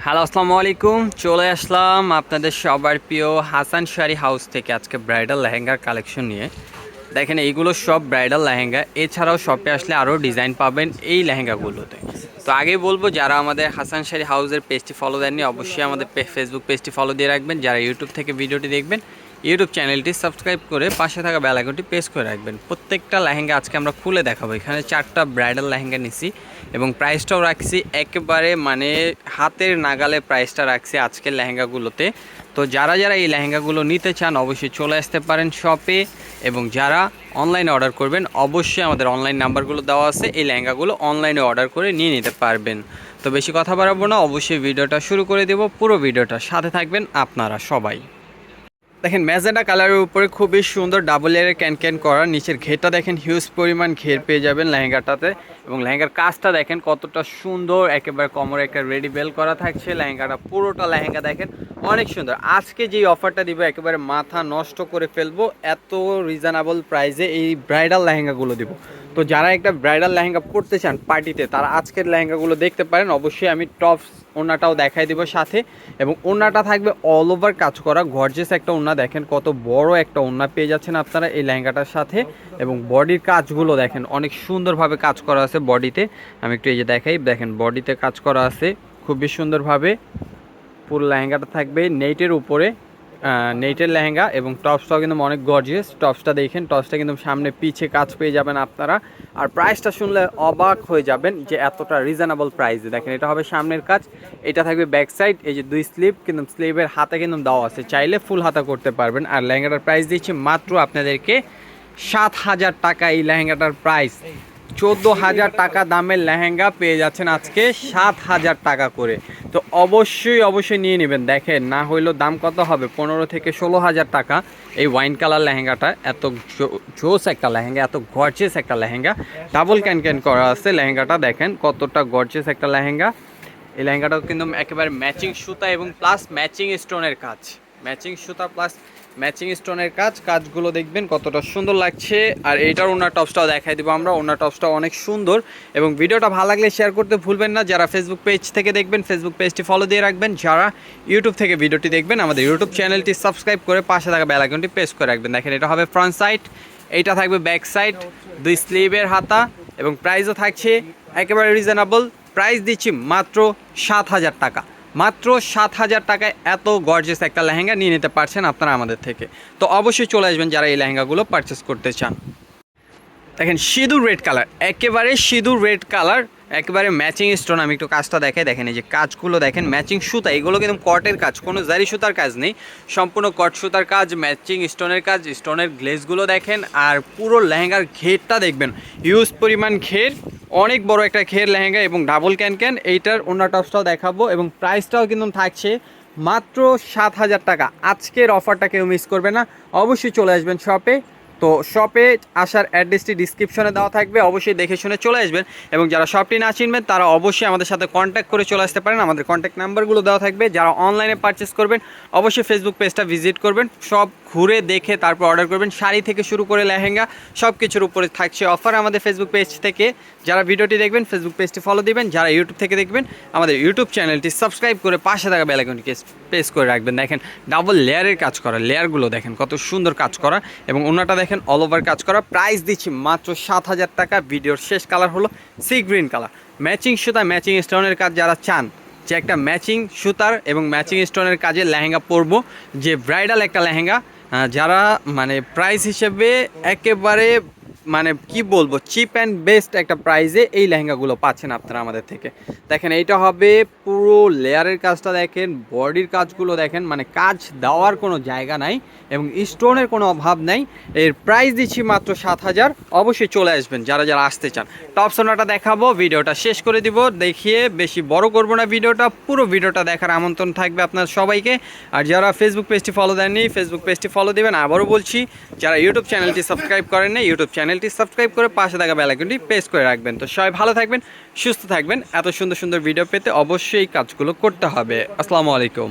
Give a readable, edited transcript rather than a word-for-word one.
Hello, আসসালামু আলাইকুম। চলে আসলাম আপনাদের সবার প্রিয় হাসান শাড়ি হাউস থেকে আজকে ব্রাইডাল লেহেঙ্গার কালেকশন নিয়ে। দেখেন এইগুলো সব ব্রাইডাল লেহেঙ্গা, এছাড়াও শপে আসলে আরও ডিজাইন পাবেন এই লেহেঙ্গাগুলোতে। তো আগে বলবো, যারা আমাদের হাসান শাড়ি হাউসের পেজটি ফলো দেননি অবশ্যই আমাদের ফেসবুক পেজটি ফলো দিয়ে রাখবেন। যারা ইউটিউব থেকে ভিডিওটি দেখবেন ইউটিউব চ্যানেলটি সাবস্ক্রাইব করে পাশে থাকা বেল আইকনটি প্রেস করে রাখবেন। প্রত্যেকটা লেহেঙ্গা আজকে আমরা খুলে দেখাবো। এখানে 4টা ব্রাইডাল লেহেঙ্গা নিছি এবং প্রাইসটাও রাখছি একেবারে হাতের নাগালে প্রাইসটা রাখছি আজকের লেহেঙ্গাগুলোতে। তো যারা যারা এই লেহেঙ্গাগুলো নিতে চান অবশ্যই চলে আসতে পারেন শপে, এবং যারা অনলাইনে অর্ডার করবেন অবশ্যই আমাদের অনলাইন নাম্বারগুলো দেওয়া আছে, এই লেহেঙ্গাগুলো অনলাইনে অর্ডার করে নিয়ে নিতে পারবেন। তো বেশি কথা বাড়াবো না, অবশ্যই ভিডিওটা শুরু করে দেব। পুরো ভিডিওটা সাথে থাকবেন আপনারা সবাই। দেখেন ম্যাজেন্টা কালারের উপরে খুবই সুন্দর ডাবল লেয়ারের ক্যান করা, নিচের ঘেরটা দেখেন হিউজ পরিমাণ ঘের পেয়ে যাবেন লেহেঙ্গাটাতে, এবং লেহেঙ্গার কাজটা দেখেন কতটা সুন্দর, একেবারে কোমরে একটা রেডি বেল করা থাকছে। লেহেঙ্গাটা পুরোটা লেহেঙ্গা দেখেন অনেক সুন্দর। আজকে যেই অফারটা দিব একেবারে মাথা নষ্ট করে ফেলবো, এত রিজনেবল প্রাইসে এই ব্রাইডাল লেহেঙ্গাগুলো দিব। তো যারা একটা ব্রাইডাল লেহেঙ্গা পরতে চান পার্টিতে, তারা আজকের লেহেঙ্গাগুলো দেখতে পারেন। অবশ্যই আমি টপস ওড়নাটাও দেখাই দিব সাথে, এবং ওড়নাটা থাকবে অল ওভার কাজ করা গর্জিয়াস একটা ওড়না। দেখেন কত বড় একটা ওড়না পেয়ে যাচ্ছেন আপনারা এই লেহেঙ্গাটার সাথে, এবং বডির কাজগুলো দেখেন অনেক সুন্দরভাবে কাজ করা আছে বডিতে। আমি একটু এই যে দেখাই, দেখেন বডিতে কাজ করা আছে খুবই সুন্দরভাবে। পুরো লেহেঙ্গাটা থাকবে নেটের উপরে, নেটের লেহেঙ্গা, এবং টপসটাও কিন্তু অনেক গর্জিয়াস। টপসটা দেখেন, টপসটা কিন্তু সামনে পিছে কাজ পেয়ে যাবেন আপনারা। আর প্রাইসটা শুনলে অবাক হয়ে যাবেন যে এতটা রিজনেবল প্রাইসে। দেখেন এটা হবে সামনের কাজ, এটা থাকবে ব্যাক সাইড। এই যে 2 স্লিভ, কিন্তু স্লিভের হাতে কিন্তু দেওয়া আছে, চাইলে ফুল হাতা করতে পারবেন। আর লেহেঙ্গাটার প্রাইস দিচ্ছি মাত্র আপনাদেরকে 7,000 টাকা। এই লেহেঙ্গাটার প্রাইস 14,000 টাকা দামের লেহেঙ্গা পেয়ে যাচ্ছেন আজকে 7,000 টাকা করে। তো অবশ্যই নিয়ে নেবেন। দেখেন না হইলেও দাম কত হবে, 15 থেকে 16,000 টাকা এই ওয়াইন কালার লেহেঙ্গাটা। এত জোস একটা লেহেঙ্গা, এত গর্জিয়াস একটা লেহেঙ্গা, ডাবল ক্যান করা আছে লেহেঙ্গাটা। দেখেন কতটা গর্জিয়াস একটা লেহেঙ্গা। এই লেহেঙ্গাটাও কিন্তু একেবারে ম্যাচিং সুতা এবং প্লাস ম্যাচিং স্টোনের কাজ, ম্যাচিং সুতা প্লাস ম্যাচিং স্টোনের কাজগুলো দেখবেন কতটা সুন্দর লাগছে। আর এইটার ওনার টপসটাও দেখাই দেবো আমরা। ওনার টপসটাও অনেক সুন্দর, এবং ভিডিওটা ভালো লাগলে শেয়ার করতে ভুলবেন না। যারা ফেসবুক পেজ থেকে দেখবেন ফেসবুক পেজটি ফলো দিয়ে রাখবেন। যারা ইউটিউব থেকে ভিডিওটি দেখবেন আমাদের ইউটিউব চ্যানেলটি সাবস্ক্রাইব করে পাশে থাকা বেল আইকনটি প্রেস করে রাখবেন। দেখেন এটা হবে ফ্রন্ট সাইড, এইটা থাকবে ব্যাক সাইড, 2 স্লিভের হাতা, এবং প্রাইসও থাকছে একেবারে রিজনেবল। প্রাইস দিচ্ছি মাত্র 7,000 টাকা। মাত্র 7,000 টাকায় এত গর্জিয়াস একটা লেহেঙ্গা নিয়ে নিতে পারছেন আপনারা আমাদের থেকে। তো অবশ্যই চলে আসবেন যারা এই লেহেঙ্গাগুলো পারচেস করতে চান। দেখেন সিঁদুর রেড কালার, একেবারে সিঁদুর রেড কালার, একেবারে ম্যাচিং স্টোন। আমি একটু কাজটা দেখাই, দেখেন এই যে কাজগুলো দেখেন ম্যাচিং সুতা, এগুলো কিন্তু কটের কাজ, কোনো জারি সুতার কাজ নেই, সম্পূর্ণ কট সুতার কাজ, ম্যাচিং স্টোনের কাজ, স্টোনের গ্লেজগুলো দেখেন। আর পুরো লেহেঙ্গার ঘেরটা দেখবেন হিউজ পরিমাণ ঘের, অনেক বড় একটা ঘের লেহেঙ্গা, এবং ডাবল ক্যান। এইটার অন্য টপসটাও দেখাবো, এবং প্রাইসটাও কিন্তু থাকছে মাত্র 7,000 টাকা। আজকের অফারটা কেউ মিস করবে না, অবশ্যই চলে আসবেন শপে। তো শপে আসার অ্যাড্রেসটি ডিসক্রিপশনে দেওয়া থাকবে, অবশ্যই দেখে শুনে চলে আসবেন। এবং যারা শপটি না চিনবেন তারা অবশ্যই আমাদের সাথে কন্ট্যাক্ট করে চলে আসতে পারেন, আমাদের কন্ট্যাক্ট নাম্বারগুলো দেওয়া থাকবে। যারা অনলাইনে পারচেস করবেন অবশ্যই ফেসবুক পেজটা ভিজিট করবেন, সব ঘুরে দেখে তারপর অর্ডার করবেন। শাড়ি থেকে শুরু করে লেহেঙ্গা সব কিছুর উপরে থাকছে অফার আমাদের ফেসবুক পেজ থেকে। যারা ভিডিওটি দেখবেন ফেসবুক পেজটি ফলো দিবেন, যারা ইউটিউব থেকে দেখবেন আমাদের ইউটিউব চ্যানেলটি সাবস্ক্রাইব করে পাশে থাকা বেল আইকনটি প্রেস করে রাখবেন। দেখেন ডাবল লেয়ারের কাজ করা, লেয়ারগুলো দেখেন কত সুন্দর কাজ করা, এবং ওনাটা দেখেন অল ওভার কাজ করা। প্রাইস দিচ্ছি মাত্র 7,000 টাকা। ভিডিওর শেষ কালার হলো সি গ্রিন কালার, ম্যাচিং সুতা ম্যাচিং স্টোনের কাজ। যারা চান যে একটা ম্যাচিং সুতার এবং ম্যাচিং স্টোনের কাজে লেহেঙ্গা পরবো, যে ব্রাইডাল একটা লেহেঙ্গা, যারা প্রাইস হিসেবে একেবারে কি বলবো, চিপ অ্যান্ড বেস্ট একটা প্রাইসে এই লেহেঙ্গাগুলো পাচ্ছেন আপনারা আমাদের থেকে। দেখেন এইটা হবে পুরো লেয়ারের কাজটা দেখেন, বডির কাজগুলো দেখেন, কাজ দেওয়ার কোনো জায়গা নাই এবং স্টোনের কোনো অভাব নাই। এর প্রাইস দিচ্ছি মাত্র 7,000। অবশ্যই চলে আসবেন যারা যারা আসতে চান। টপ সোনাটা দেখাবো, ভিডিওটা শেষ করে দিব, দেখিয়ে বেশি বড় করবো না ভিডিওটা। পুরো ভিডিওটা দেখার আমন্ত্রণ থাকবে আপনার সবাইকে। আর যারা ফেসবুক পেজটি ফলো দেননি ফেসবুক পেজটি ফলো দেবেন। আবারও বলছি, যারা ইউটিউব চ্যানেলটি সাবস্ক্রাইব করেন না ইউটিউব চ্যানেলটি সাবস্ক্রাইব করে পাশে থাকা বেল আইকনটি প্রেস করে রাখবেন। তো সবাই ভালো থাকবেন, সুস্থ থাকবেন। এত সুন্দর সুন্দর ভিডিও পেতে অবশ্যই এই কাজগুলো করতে হবে। আসসালামু আলাইকুম।